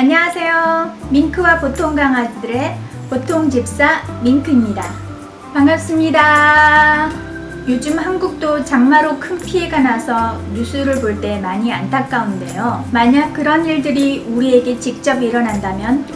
안녕하세요. 밍크와 보통 강아지들의 보통 집사 밍크입니다. 반갑습니다. 요즘 한국도 장마로 큰 피해가 나서 뉴스를 볼 때 많이 안타까운데요. 만약 그런 일들이 우리에게 직접 일어난다면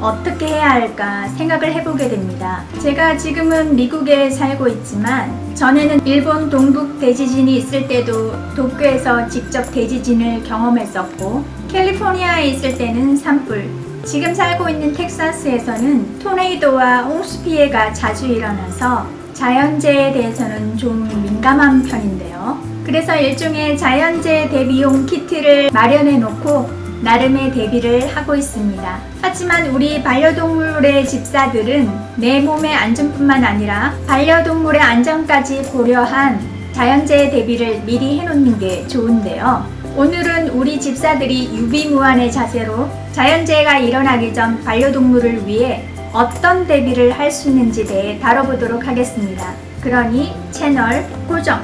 어떻게 해야 할까 생각을 해보게 됩니다. 제가 지금은 미국에 살고 있지만 전에는 일본 동북 대지진이 있을 때도 도쿄에서 직접 대지진을 경험했었고, 캘리포니아에 있을 때는 산불, 지금 살고 있는 텍사스에서는 토네이도와 홍수 피해가 자주 일어나서 자연재해에 대해서는 좀 민감한 편인데요. 그래서 일종의 자연재해 대비용 키트를 마련해 놓고 나름의 대비를 하고 있습니다. 하지만 우리 반려동물의 집사들은 내 몸의 안전뿐만 아니라 반려동물의 안전까지 고려한 자연재해 대비를 미리 해놓는 게 좋은데요. 오늘은 우리 집사들이 유비무환의 자세로 자연재해가 일어나기 전 반려동물을 위해 어떤 대비를 할 수 있는지에 대해 다뤄보도록 하겠습니다. 그러니 채널 고정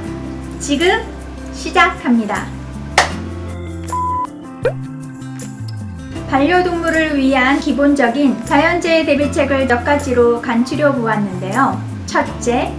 지금 시작합니다. 반려동물을 위한 기본적인 자연재해 대비책을 몇 가지로 간추려 보았는데요. 첫째,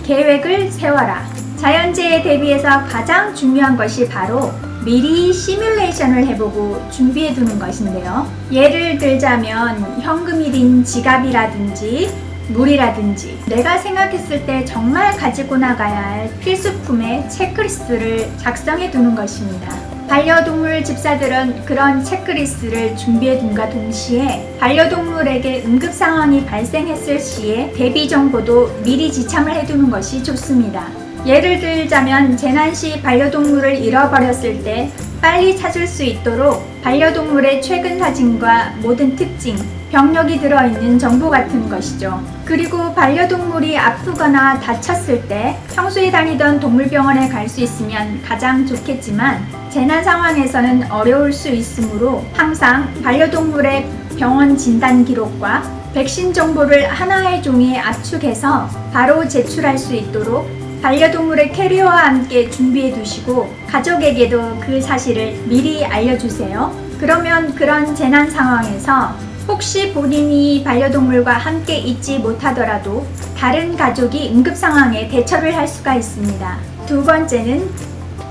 계획을 세워라. 자연재해 대비에서 가장 중요한 것이 바로 미리 시뮬레이션을 해보고 준비해 두는 것인데요. 예를 들자면 현금이 든 지갑이라든지 물이라든지 내가 생각했을 때 정말 가지고 나가야 할 필수품의 체크리스트를 작성해 두는 것입니다. 반려동물 집사들은 그런 체크리스트를 준비해 둔과 동시에 반려동물에게 응급 상황이 발생했을 시에 대비 정보도 미리 지참을 해두는 것이 좋습니다. 예를 들자면 재난 시 반려동물을 잃어버렸을 때 빨리 찾을 수 있도록 반려동물의 최근 사진과 모든 특징, 병력이 들어있는 정보 같은 것이죠. 그리고 반려동물이 아프거나 다쳤을 때 평소에 다니던 동물병원에 갈 수 있으면 가장 좋겠지만 재난 상황에서는 어려울 수 있으므로 항상 반려동물의 병원 진단 기록과 백신 정보를 하나의 종이에 압축해서 바로 제출할 수 있도록 반려동물의 캐리어와 함께 준비해 두시고 가족에게도 그 사실을 미리 알려주세요. 그러면 그런 재난 상황에서 혹시 본인이 반려동물과 함께 있지 못하더라도 다른 가족이 응급 상황에 대처를 할 수가 있습니다. 두 번째는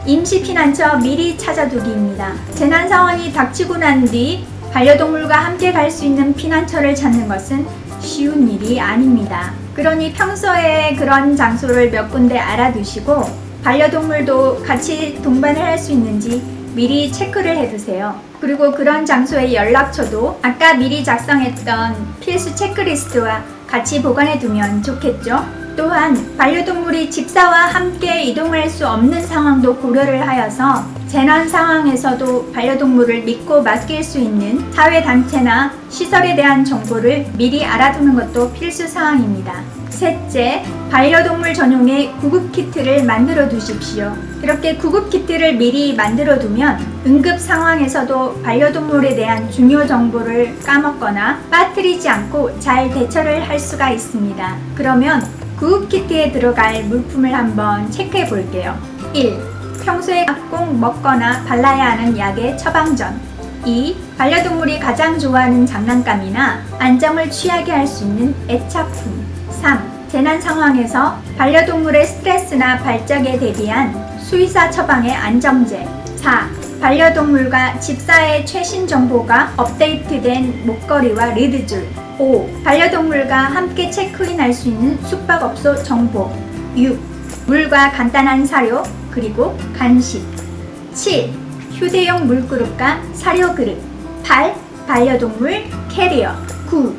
임시 피난처 미리 찾아두기입니다. 재난 상황이 닥치고 난 뒤 반려동물과 함께 갈 수 있는 피난처를 찾는 것은 쉬운 일이 아닙니다. 그러니 평소에 그런 장소를 몇 군데 알아두시고 반려동물도 같이 동반을 할 수 있는지 미리 체크를 해두세요. 그리고 그런 장소의 연락처도 아까 미리 작성했던 필수 체크리스트와 같이 보관해두면 좋겠죠? 또한 반려동물이 집사와 함께 이동할 수 없는 상황도 고려를 하여서 재난 상황에서도 반려동물을 믿고 맡길 수 있는 사회단체나 시설에 대한 정보를 미리 알아두는 것도 필수 사항입니다. 셋째, 반려동물 전용의 구급키트를 만들어 두십시오. 이렇게 구급키트를 미리 만들어 두면 응급 상황에서도 반려동물에 대한 중요 정보를 까먹거나 빠뜨리지 않고 잘 대처를 할 수가 있습니다. 그러면 구급키트에 들어갈 물품을 한번 체크해 볼게요. 1. 평소에 꼭 먹거나 발라야 하는 약의 처방전. 2. 반려동물이 가장 좋아하는 장난감이나 안정을 취하게 할 수 있는 애착품. 3. 재난 상황에서 반려동물의 스트레스나 발작에 대비한 수의사 처방의 안정제. 4. 반려동물과 집사의 최신 정보가 업데이트된 목걸이와 리드줄. 5. 반려동물과 함께 체크인할 수 있는 숙박업소 정보. 6. 물과 간단한 사료, 그리고 간식. 7. 휴대용 물그릇과 사료 그릇. 8. 반려동물 캐리어. 9.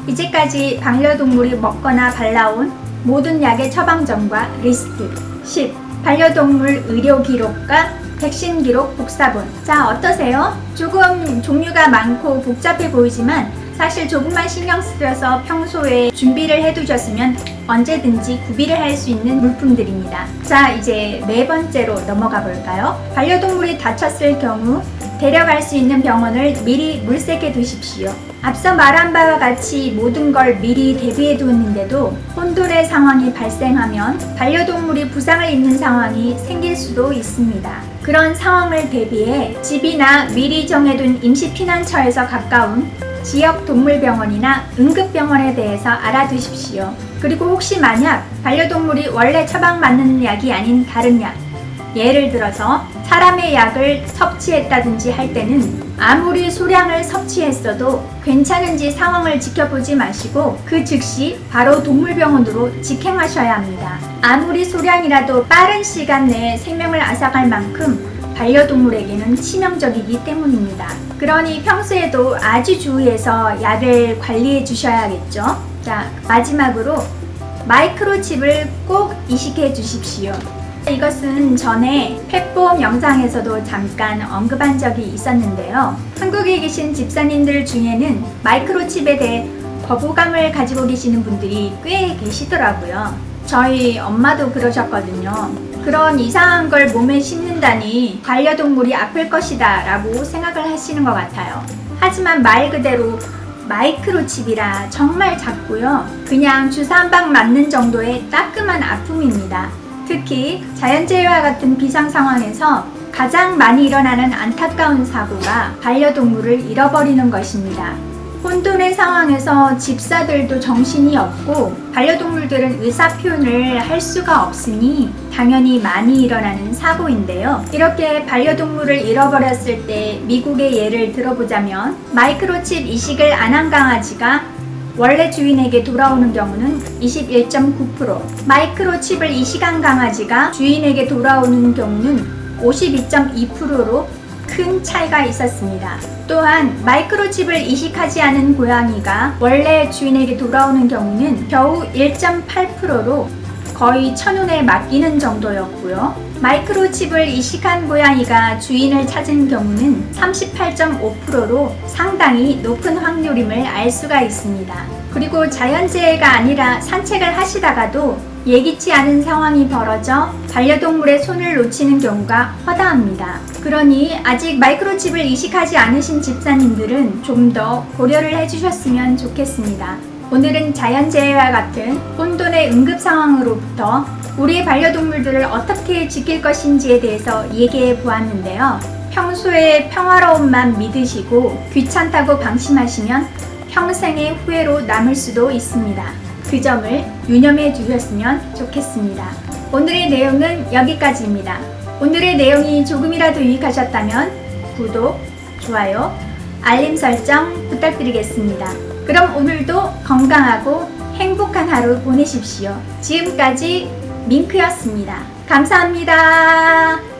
이제까지 반려동물이 먹거나 발라온 모든 약의 처방전과 리스트. 10. 반려동물 의료 기록과 백신 기록 복사본. 자, 어떠세요? 조금 종류가 많고 복잡해 보이지만 사실 조금만 신경 쓰여서 평소에 준비를 해두셨으면 언제든지 구비를 할 수 있는 물품들입니다. 자, 이제 네 번째로 넘어가 볼까요? 반려동물이 다쳤을 경우 데려갈 수 있는 병원을 미리 물색해 두십시오. 앞서 말한 바와 같이 모든 걸 미리 대비해 두었는데도 혼돈의 상황이 발생하면 반려동물이 부상을 입는 상황이 생길 수도 있습니다. 그런 상황을 대비해 집이나 미리 정해둔 임시피난처에서 가까운 지역 동물병원이나 응급병원에 대해서 알아두십시오. 그리고 혹시 만약 반려동물이 원래 처방받는 약이 아닌 다른 약, 예를 들어서 사람의 약을 섭취했다든지 할 때는 아무리 소량을 섭취했어도 괜찮은지 상황을 지켜보지 마시고 그 즉시 바로 동물병원으로 직행하셔야 합니다. 아무리 소량이라도 빠른 시간 내에 생명을 앗아갈 만큼 반려동물에게는 치명적이기 때문입니다. 그러니 평소에도 아주 주의해서 약을 관리해 주셔야겠죠. 자, 마지막으로 마이크로칩을 꼭 이식해 주십시오. 이것은 전에 펫보험 영상에서도 잠깐 언급한 적이 있었는데요. 한국에 계신 집사님들 중에는 마이크로칩에 대해 거부감을 가지고 계시는 분들이 꽤 계시더라고요. 저희 엄마도 그러셨거든요. 그런 이상한 걸 몸에 심는다니 반려동물이 아플 것이다 라고 생각을 하시는 것 같아요. 하지만 말 그대로 마이크로칩이라 정말 작고요. 그냥 주사 한 방 맞는 정도의 따끔한 아픔입니다. 특히 자연재해와 같은 비상 상황에서 가장 많이 일어나는 안타까운 사고가 반려동물을 잃어버리는 것입니다. 혼돈의 상황에서 집사들도 정신이 없고 반려동물들은 의사표현을 할 수가 없으니 당연히 많이 일어나는 사고인데요. 이렇게 반려동물을 잃어버렸을 때 미국의 예를 들어보자면 마이크로칩 이식을 안 한 강아지가 원래 주인에게 돌아오는 경우는 21.9%, 마이크로칩을 이식한 강아지가 주인에게 돌아오는 경우는 52.2%로 큰 차이가 있었습니다. 또한 마이크로칩을 이식하지 않은 고양이가 원래 주인에게 돌아오는 경우는 겨우 1.8%로 거의 천운에 맡기는 정도였고요. 마이크로칩을 이식한 고양이가 주인을 찾은 경우는 38.5%로 상당히 높은 확률임을 알 수가 있습니다. 그리고 자연재해가 아니라 산책을 하시다가도 예기치 않은 상황이 벌어져 반려동물의 손을 놓치는 경우가 허다합니다. 그러니 아직 마이크로칩을 이식하지 않으신 집사님들은 좀 더 고려를 해주셨으면 좋겠습니다. 오늘은 자연재해와 같은 혼돈의 응급 상황으로부터 우리의 반려동물들을 어떻게 지킬 것인지에 대해서 얘기해 보았는데요. 평소에 평화로움만 믿으시고 귀찮다고 방심하시면 평생의 후회로 남을 수도 있습니다. 그 점을 유념해 주셨으면 좋겠습니다. 오늘의 내용은 여기까지입니다. 오늘의 내용이 조금이라도 유익하셨다면 구독, 좋아요, 알림 설정 부탁드리겠습니다. 그럼 오늘도 건강하고 행복한 하루 보내십시오. 지금까지 밍크였습니다. 감사합니다.